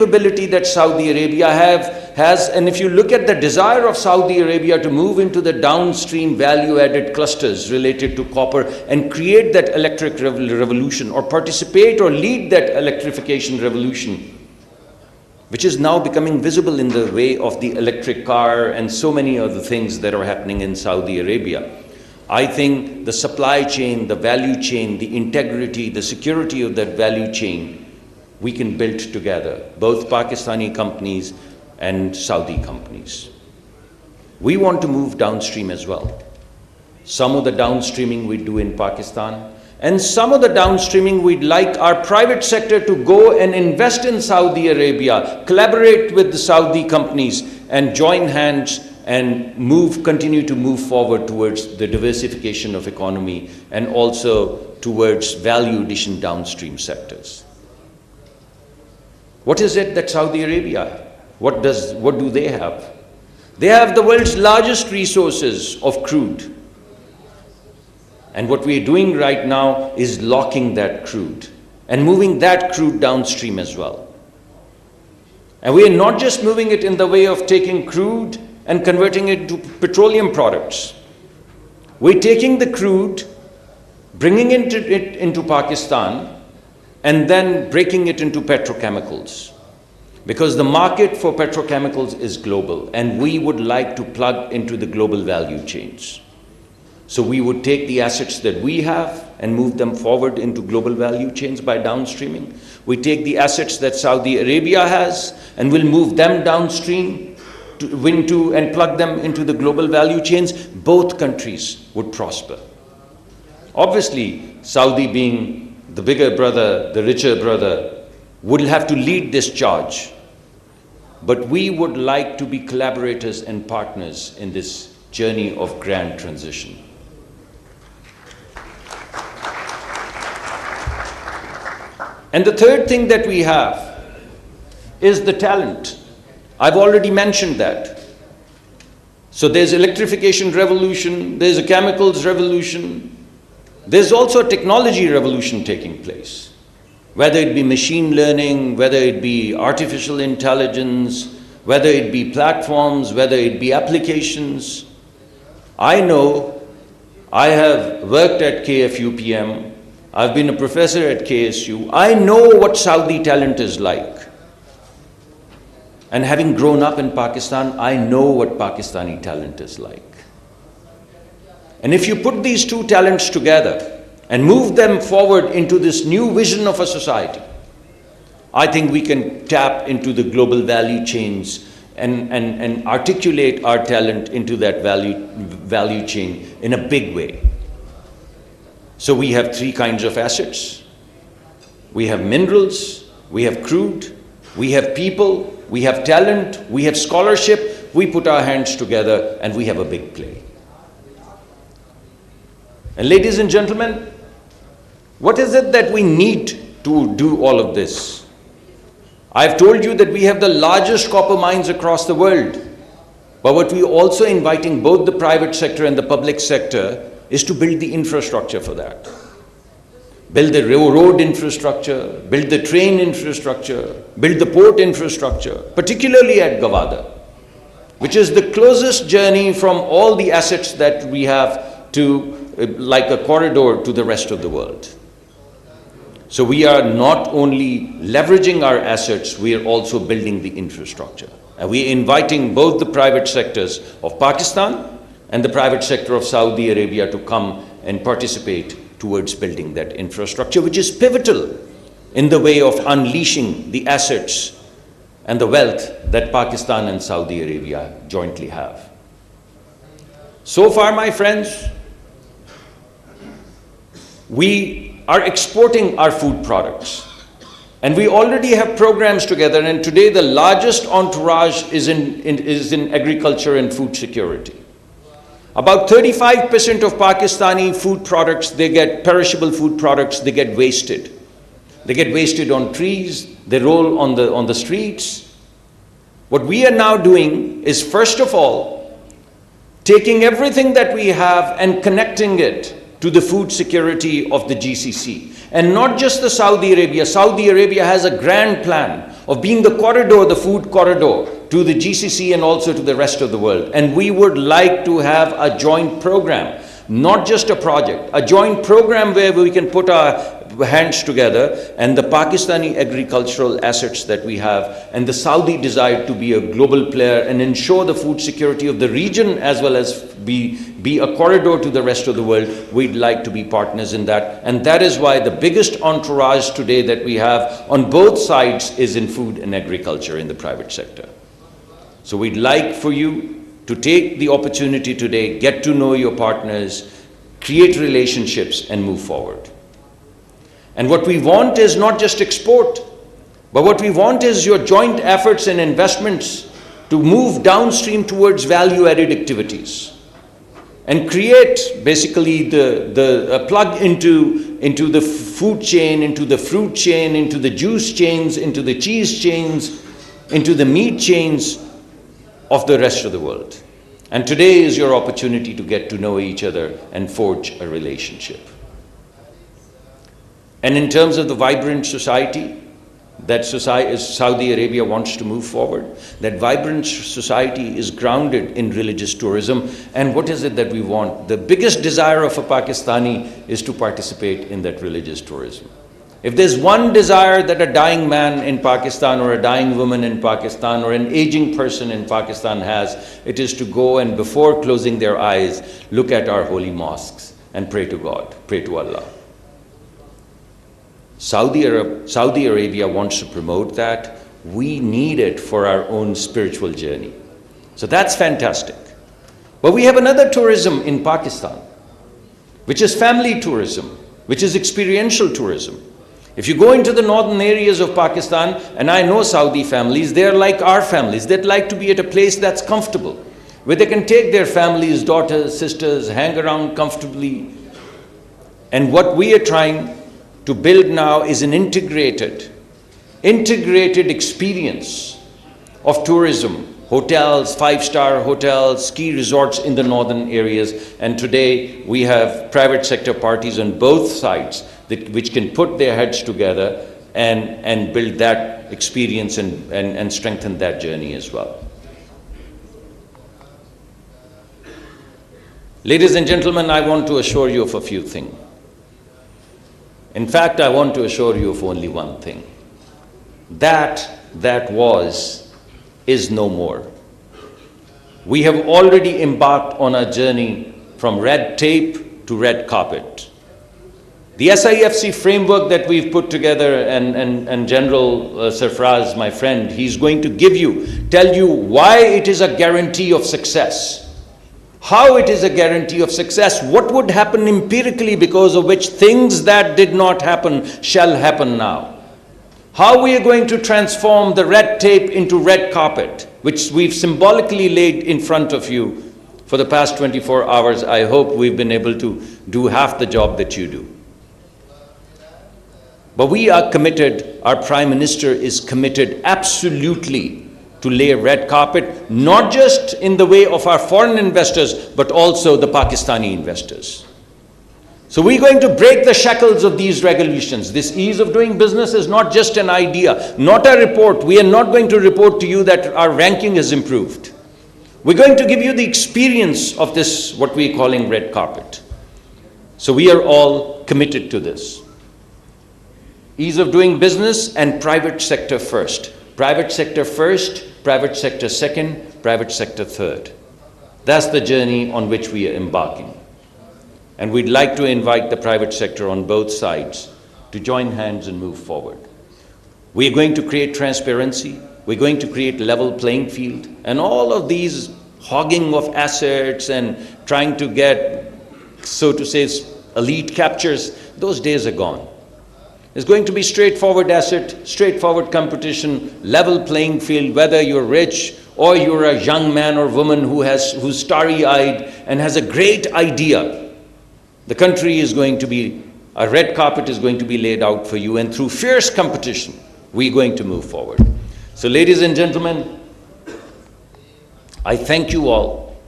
capability that Saudi Arabia has, and if you look at the desire of Saudi Arabia to move into the downstream value-added clusters related to copper and create that electric revolution, or participate or lead that electrification revolution, which is now becoming visible in the way of the electric car and so many other things that are happening in Saudi Arabia. I think the supply chain, the value chain, the integrity, the security of that value chain, we can build together, both Pakistani companies and Saudi companies. We want to move downstream as well. Some of the downstreaming we do in Pakistan, and some of the downstreaming we'd like our private sector to go and invest in Saudi Arabia, collaborate with the Saudi companies and join hands and continue to move forward towards the diversification of economy and also towards value addition downstream sectors. What is it that Saudi Arabia, what do they have? They have the world's largest resources of crude. And what we are doing right now is locking that crude and moving that crude downstream as well. And we are not just moving it in the way of taking crude and converting it to petroleum products. We're taking the crude, bringing it into Pakistan, and then breaking it into petrochemicals. Because the market for petrochemicals is global, and we would like to plug into the global value chains. So we would take the assets that we have and move them forward into global value chains by downstreaming. We take the assets that Saudi Arabia has and we'll move them downstream and plug them into the global value chains. Both countries would prosper. Obviously, Saudi being the bigger brother, the richer brother, would have to lead this charge. But we would like to be collaborators and partners in this journey of grand transition. And the third thing that we have is the talent. I've already mentioned that. So there's electrification revolution, there's a chemicals revolution, there's also a technology revolution taking place. Whether it be machine learning, whether it be artificial intelligence, whether it be platforms, whether it be applications. I know I have worked at KFUPM, I've been a professor at KSU. I know what Saudi talent is like. And having grown up in Pakistan, I know what Pakistani talent is like. And if you put these two talents together and move them forward into this new vision of a society, I think we can tap into the global value chains and articulate our talent into that value chain in a big way. So we have three kinds of assets. We have minerals, we have crude, we have people, we have talent, we have scholarship. We put our hands together and we have a big play. And ladies and gentlemen, what is it that we need to do all of this? I've told you that we have the largest copper mines across the world. But what we're also inviting both the private sector and the public sector is to build the infrastructure for that. Build the road infrastructure, build the train infrastructure, build the port infrastructure, particularly at Gawada, which is the closest journey from all the assets that we have to, like a corridor to the rest of the world. So we are not only leveraging our assets, we are also building the infrastructure. And we are inviting both the private sectors of Pakistan and the private sector of Saudi Arabia to come and participate towards building that infrastructure, which is pivotal in the way of unleashing the assets and the wealth that Pakistan and Saudi Arabia jointly have. So far, my friends, we are exporting our food products. And we already have programs together, and today the largest entourage is in agriculture and food security. About 35% of Pakistani food products, they get perishable food products, they get wasted. They get wasted on trees, they roll on the streets. What we are now doing is, first of all, taking everything that we have and connecting it to the food security of the GCC. And not just the Saudi Arabia. Saudi Arabia has a grand plan of being the corridor, the food corridor, to the GCC and also to the rest of the world. And we would like to have a joint program, not just a project, a joint program where we can put our hands together, and the Pakistani agricultural assets that we have and the Saudi desire to be a global player and ensure the food security of the region as well as be a corridor to the rest of the world. We'd like to be partners in that, and that is why the biggest entourage today that we have on both sides is in food and agriculture in the private sector. So we'd like for you to take the opportunity today, get to know your partners, create relationships and move forward. And what we want is not just export, but what we want is your joint efforts and investments to move downstream towards value-added activities and create basically the plug into the food chain, into the fruit chain, into the juice chains, into the cheese chains, into the meat chains of the rest of the world. And today is your opportunity to get to know each other and forge a relationship. And in terms of the vibrant society that Saudi Arabia wants to move forward, that vibrant society is grounded in religious tourism. And what is it that we want? The biggest desire of a Pakistani is to participate in that religious tourism. If there's one desire that a dying man in Pakistan or a dying woman in Pakistan or an aging person in Pakistan has, it is to go and before closing their eyes, look at our holy mosques and pray to God, pray to Allah. Saudi Arabia wants to promote that. We need it for our own spiritual journey. So that's fantastic. But we have another tourism in Pakistan, which is family tourism, which is experiential tourism. If you go into the northern areas of Pakistan, and I know Saudi families, they're like our families. They'd like to be at a place that's comfortable, where they can take their families, daughters, sisters, hang around comfortably. And what we are trying to build now is an integrated experience of tourism, hotels, five-star hotels, ski resorts in the northern areas. And today we have private sector parties on both sides which can put their heads together and build that experience and strengthen that journey as well. Ladies and gentlemen, I want to assure you of a few things. In fact, I want to assure you of only one thing. That is no more. We have already embarked on a journey from red tape to red carpet. The SIFC framework that we've put together, and General Sarfraz, my friend, he's going to tell you why it is a guarantee of success. How it is a guarantee of success, what would happen empirically because of which things that did not happen shall happen now. How we are going to transform the red tape into red carpet, which we've symbolically laid in front of you for the past 24 hours. I hope we've been able to do half the job that you do. But we are committed, our Prime Minister is committed absolutely to lay a red carpet, not just in the way of our foreign investors, but also the Pakistani investors. So we're going to break the shackles of these regulations. This ease of doing business is not just an idea, not a report. We are not going to report to you that our ranking has improved. We're going to give you the experience of this, what we're calling red carpet. So we are all committed to this. Ease of doing business and private sector first. Private sector first, private sector second, private sector third. That's the journey on which we are embarking. And we'd like to invite the private sector on both sides to join hands and move forward. We're going to create transparency. We're going to create level playing field. And all of these hogging of assets and trying to get, so to say, elite captures, those days are gone. It's going to be straightforward asset, straightforward competition, level playing field, whether you're rich or you're a young man or woman who's starry-eyed and has a great idea. The country is going to be, a red carpet is going to be laid out for you, and through fierce competition, we're going to move forward. So ladies and gentlemen, I thank you all.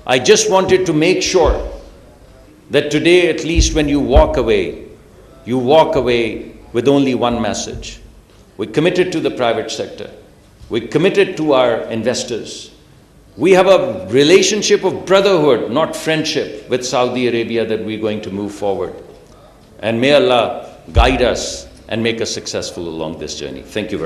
I just wanted to make sure that today, at least when you walk away with only one message. We're committed to the private sector. We're committed to our investors. We have a relationship of brotherhood, not friendship, with Saudi Arabia that we're going to move forward. And may Allah guide us and make us successful along this journey. Thank you very much.